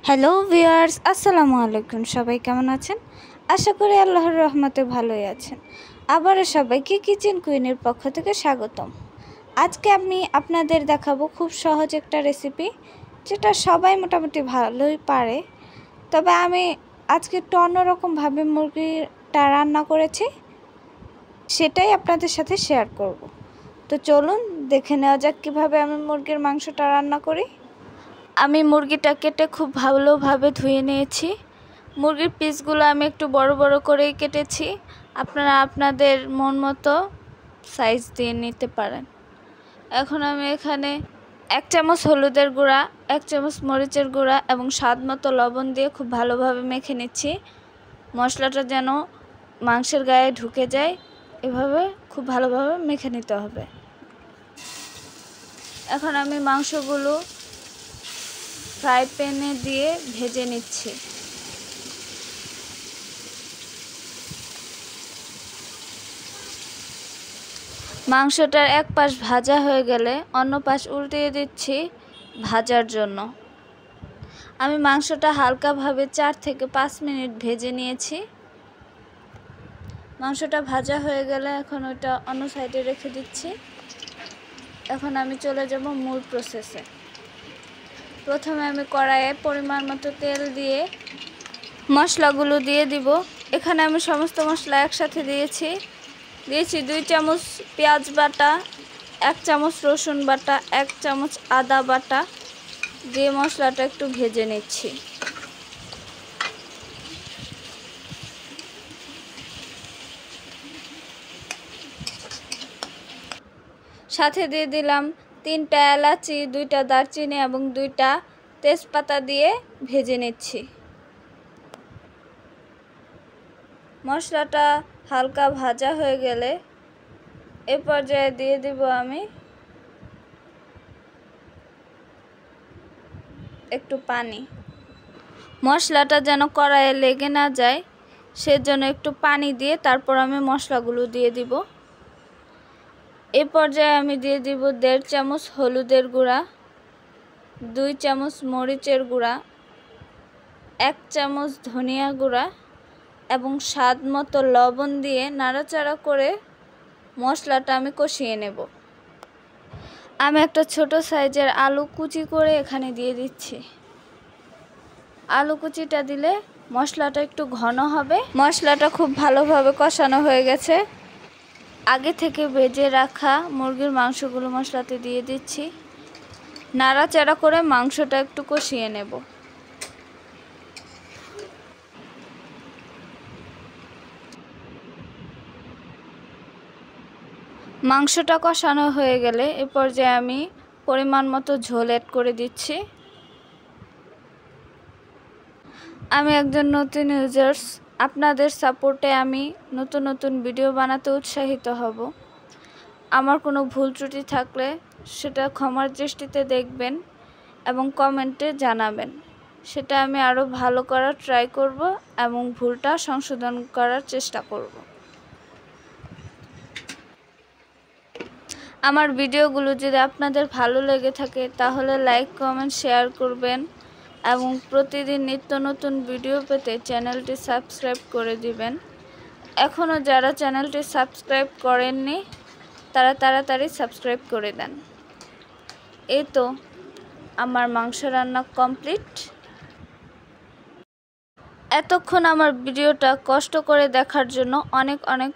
Hello viewers, আসসালামু আলাইকুম। সবাই কেমন আছেন? আশা করি আল্লাহর রহমতে ভালোই আছেন। আবারও সবাইকে কিচেন কুইনের পক্ষ থেকে স্বাগতম। আজকে আমি আপনাদের দেখাবো খুব সহজ একটা রেসিপি, যেটা সবাই মোটামুটি ভালোই পারে। তবে আমি আজকে একটু অন্যরকমভাবে মুরগিটা রান্না করেছি, সেটাই আপনাদের সাথে শেয়ার করব। তো চলুন দেখে নেওয়া যাক কীভাবে আমি মুরগির মাংসটা রান্না করি। আমি মুরগিটা কেটে খুব ভালোভাবে ধুয়ে নিয়েছি। মুরগির পিসগুলো আমি একটু বড় বড় করেই কেটেছি। আপনারা আপনাদের মন মতো সাইজ দিয়ে নিতে পারেন। এখন আমি এখানে 1 চামচ হলুদের গুঁড়া, 1 চামচ মরিচের গুঁড়া এবং স্বাদ মতো লবণ দিয়ে খুব ভালোভাবে মেখে নিচ্ছি। মশলাটা যেন মাংসের গায়ে ঢুকে যায়, এভাবে খুব ভালোভাবে মেখে নিতে হবে। এখন আমি মাংসগুলো ফ্রাই প্যানে দিয়ে ভেজে নিচ্ছি। মাংসটার এক পাশ ভাজা হয়ে গেলে অন্য পাশ উল্টিয়ে দিচ্ছি ভাজার জন্য। আমি মাংসটা হালকাভাবে 4 থেকে 5 মিনিট ভেজে নিয়েছি। মাংসটা ভাজা হয়ে গেলে এখন ওটা অন্য সাইডে রেখে দিচ্ছি। এখন আমি চলে যাব মূল প্রসেসে। প্রথমে আমি কড়াইয়ে পরিমাণ মতো তেল দিয়ে মশলাগুলো দিয়ে দিব। এখানে আমি সমস্ত মশলা একসাথে দিয়েছি 2 চামচ পেঁয়াজ বাটা, 1 চামচ রসুন বাটা, 1 চামচ আদা বাটা দিয়ে মশলাটা একটু ভেজে নিচ্ছি। সাথে দিয়ে দিলাম 3টা এলাচি, 2টা দারচিনি এবং 2টা তেজপাতা দিয়ে ভেজে নিচ্ছি। মশলাটা হালকা ভাজা হয়ে গেলে এ পর্যায়ে দিয়ে দিব আমি একটু পানি। মশলাটা যেন কড়াইয়ে লেগে না যায় সেজন্য একটু পানি দিয়ে তারপর আমি মশলাগুলো দিয়ে দিব। এ পর্যায়ে আমি দিয়ে দিব 1.5 চামচ হলুদের গুঁড়া, 2 চামচ মরিচের গুঁড়া, 1 চামচ ধনিয়া গুঁড়া এবং স্বাদ মতো লবণ দিয়ে নাড়াচাড়া করে মশলাটা আমি কষিয়ে নেব। আমি একটা ছোট সাইজের আলু কুচি করে এখানে দিয়ে দিচ্ছি। আলু কুচিটা দিলে মশলাটা একটু ঘন হবে। মশলাটা খুব ভালোভাবে কষানো হয়ে গেছে। আগে থেকে ভেজে রাখা মুরগির মাংসগুলো মশলাতে দিয়ে দিচ্ছি। নাড়াচাড়া করে মাংসটা একটু কষিয়ে নেব। মাংসটা কষানো হয়ে গেলে এ পর্যায়ে আমি পরিমাণ মতো ঝোল অ্যাড করে দিচ্ছি। আমি একজন নতুন ইউজার্স, আপনাদের সাপোর্টে আমি নতুন নতুন ভিডিও বানাতে উৎসাহিত হব। আমার কোনো ভুল ত্রুটি থাকলে সেটা ক্ষমার দৃষ্টিতে দেখবেন এবং কমেন্টে জানাবেন। সেটা আমি আরও ভালো করার ট্রাই করব এবং ভুলটা সংশোধন করার চেষ্টা করব। আমার ভিডিওগুলো যদি আপনাদের ভালো লেগে থাকে তাহলে লাইক, কমেন্ট, শেয়ার করবেন এবং প্রতিদিন নিত্য নতুন ভিডিও পেতে চ্যানেলটি সাবস্ক্রাইব করে দিবেন। এখনও যারা চ্যানেলটি সাবস্ক্রাইব করেননি তারা তাড়াতাড়ি সাবস্ক্রাইব করে দেন। এই তো আমার মাংস রান্না কমপ্লিট। এতক্ষণ আমার ভিডিওটা কষ্ট করে দেখার জন্য অনেক অনেক